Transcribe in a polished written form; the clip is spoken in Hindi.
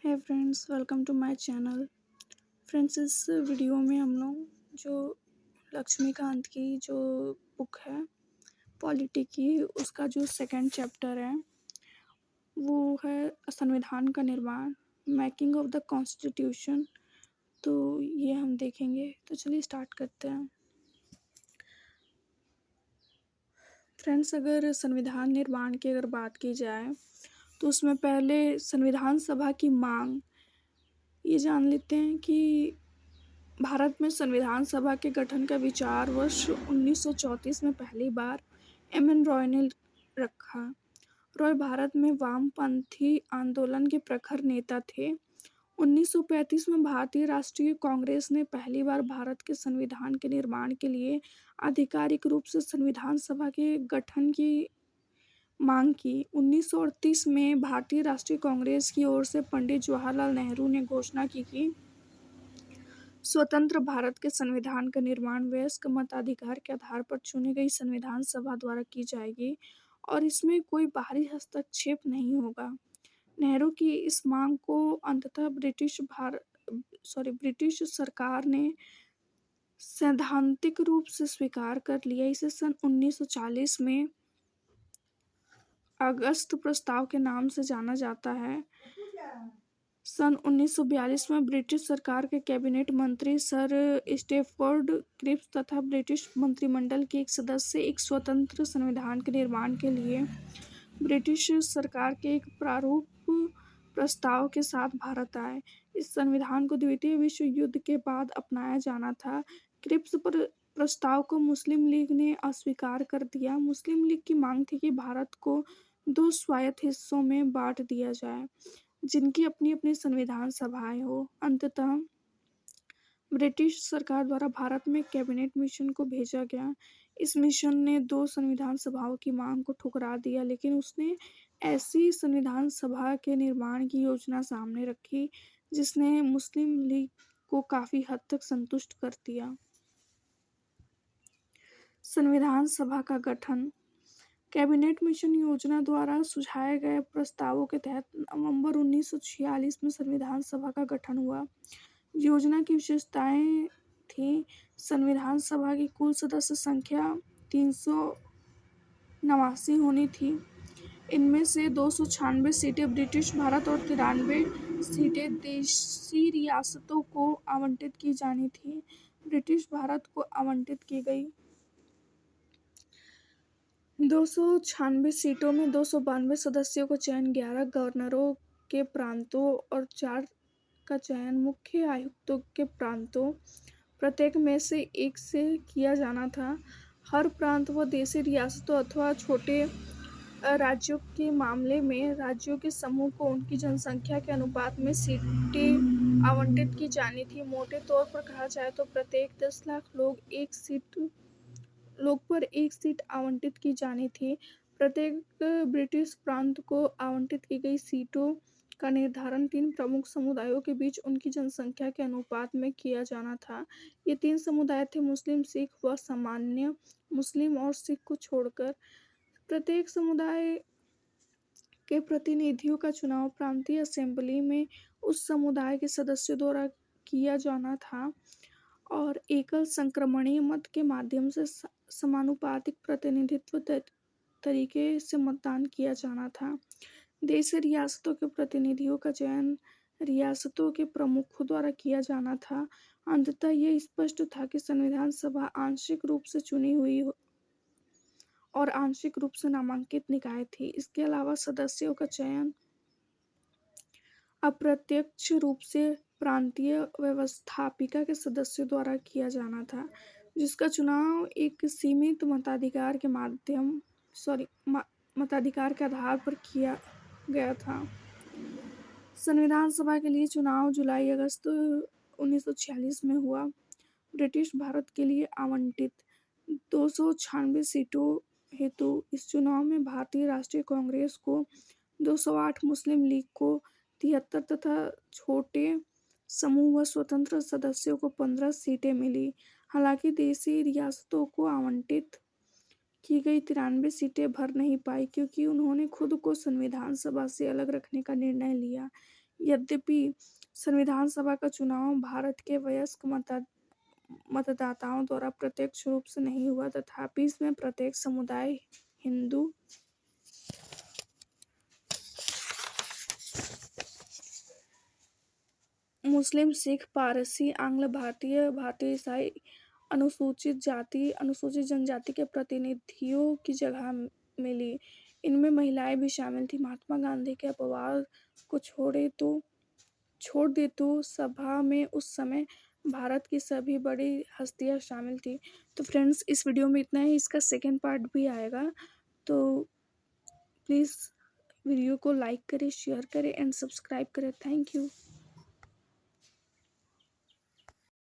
है friends, welcome to my channel. Friends, इस वीडियो में हम लोग जो लक्ष्मीकांत की जो बुक है पॉलिटी की, उसका जो सेकंड चैप्टर है वो है संविधान का निर्माण, मेकिंग ऑफ द कॉन्स्टिट्यूशन। तो ये हम देखेंगे। तो चलिए स्टार्ट करते हैं। फ्रेंड्स, अगर संविधान निर्माण की अगर बात की जाए तो उसमें पहले संविधान सभा की मांग ये जान लेते हैं कि भारत में संविधान सभा के गठन का विचार वर्ष 1934 में पहली बार एम.एन. रॉय ने रखा। रॉय भारत में वामपंथी आंदोलन के प्रखर नेता थे। 1935 में भारतीय राष्ट्रीय कांग्रेस ने पहली बार भारत के संविधान के निर्माण के लिए आधिकारिक रूप से संविधान सभा के गठन की मांग की। 1938 में भारतीय राष्ट्रीय कांग्रेस की ओर से पंडित जवाहरलाल नेहरू ने घोषणा की कि स्वतंत्र भारत के संविधान का निर्माण वयस्क मताधिकार के आधार पर चुनी गई संविधान सभा द्वारा की जाएगी और इसमें कोई बाहरी हस्तक्षेप नहीं होगा। नेहरू की इस मांग को अंततः ब्रिटिश सरकार ने सैद्धांतिक रूप से स्वीकार कर लिया। इसे सन 1940 में अगस्त प्रस्ताव के नाम से जाना जाता है। सन 1942 में ब्रिटिश सरकार के कैबिनेट मंत्री सर स्टैफोर्ड क्रिप्स तथा ब्रिटिश मंत्रिमंडल के एक सदस्य एक स्वतंत्र संविधान के निर्माण के लिए ब्रिटिश सरकार के एक प्रारूप प्रस्ताव के साथ भारत आए। इस संविधान को द्वितीय विश्व युद्ध के बाद अपनाया जाना था। क्रिप्स प्रस्ताव को मुस्लिम लीग ने अस्वीकार कर दिया। मुस्लिम लीग की मांग थी कि भारत को दो स्वायत्त हिस्सों में बांट दिया जाए जिनकी अपनी अपनी संविधान सभाएं हो। अंततः ब्रिटिश सरकार द्वारा भारत में कैबिनेट मिशन को भेजा गया। इस मिशन ने दो संविधान सभाओं की मांग को ठुकरा दिया, लेकिन उसने ऐसी संविधान सभा के निर्माण की योजना सामने रखी जिसने मुस्लिम लीग को काफी हद तक संतुष्ट कर दिया। संविधान सभा का गठन कैबिनेट मिशन योजना द्वारा सुझाए गए प्रस्तावों के तहत नवंबर 1946 में संविधान सभा का गठन हुआ। योजना की विशेषताएं थी: संविधान सभा की कुल सदस्य संख्या 389 होनी थी। इनमें से 296 सीटें ब्रिटिश भारत और 93 सीटें देशी रियासतों को आवंटित की जानी थी। ब्रिटिश भारत को आवंटित की गई 296 सीटों में 292 सदस्यों का चयन 11 गवर्नरों के प्रांतों और 4 का चयन मुख्य आयुक्तों के प्रांतों प्रत्येक में से एक से किया जाना था। हर प्रांत व देशी रियासतों अथवा छोटे राज्यों के मामले में राज्यों के समूह को उनकी जनसंख्या के अनुपात में सीटें आवंटित की जानी थी। मोटे तौर पर कहा जाए तो प्रत्येक 10 लाख लोग पर एक सीट आवंटित की जानी थी। प्रत्येक ब्रिटिश प्रांत को आवंटित की गई सीटों का निर्धारण 3 प्रमुख समुदायों के बीच उनकी जनसंख्या के अनुपात में किया जाना था। ये 3 समुदाय थे: मुस्लिम, सिख व सामान्य मुस्लिम और सिख को छोड़कर। प्रत्येक समुदाय के प्रतिनिधियों का चुनाव प्रांतीय असेंबली में उस समुदाय के सदस्यों द्वारा किया जाना था और एकल संक्रमणीय मत के माध्यम से समानुपातिक प्रतिनिधित्व तरीके से मतदान किया जाना था। देशी रियासतों के प्रतिनिधियों का चयन रियासतों के प्रमुखों द्वारा किया जाना था। अंततः यह स्पष्ट था कि संविधान सभा आंशिक रूप से चुनी हुई और आंशिक रूप से नामांकित निकाय थी। इसके अलावा सदस्यों का चयन अप्रत्यक्ष रूप से प्रांतीय व्यवस्थापिका के सदस्यों द्वारा किया जाना था, जिसका चुनाव एक सीमित मताधिकार के आधार पर किया गया था। संविधान सभा के लिए चुनाव जुलाई-अगस्त 1946 में हुआ। ब्रिटिश भारत के लिए आवंटित 296 सीटों हेतु इस चुनाव में भारतीय राष्ट्रीय कांग्रेस को 208, मुस्लिम लीग को 73 तथा छोटे समूह व स्वतंत्र सदस्यों को 15 सीटें मिली। हालांकि देशी रियासतों को आवंटित की गई 93 सीटें भर नहीं पाई क्योंकि उन्होंने खुद को संविधान सभा से अलग रखने का निर्णय लिया। यद्यपि संविधान सभा का चुनाव भारत के वयस्क मतदाताओं द्वारा प्रत्यक्ष रूप से नहीं हुआ, तथापि इसमें प्रत्येक समुदाय, हिंदू, मुस्लिम, सिख, पारसी, आंग्ल भारतीय, भारतीय ईसाई, अनुसूचित जाति, अनुसूचित जनजाति के प्रतिनिधियों की जगह मिली। इनमें महिलाएं भी शामिल थी। महात्मा गांधी के अपवाद को छोड़ दे तो सभा में उस समय भारत की सभी बड़ी हस्तियां शामिल थी। तो फ्रेंड्स, इस वीडियो में इतना ही। इसका सेकेंड पार्ट भी आएगा, तो प्लीज़ वीडियो को लाइक करें, शेयर करें एंड सब्सक्राइब करें। Thank you.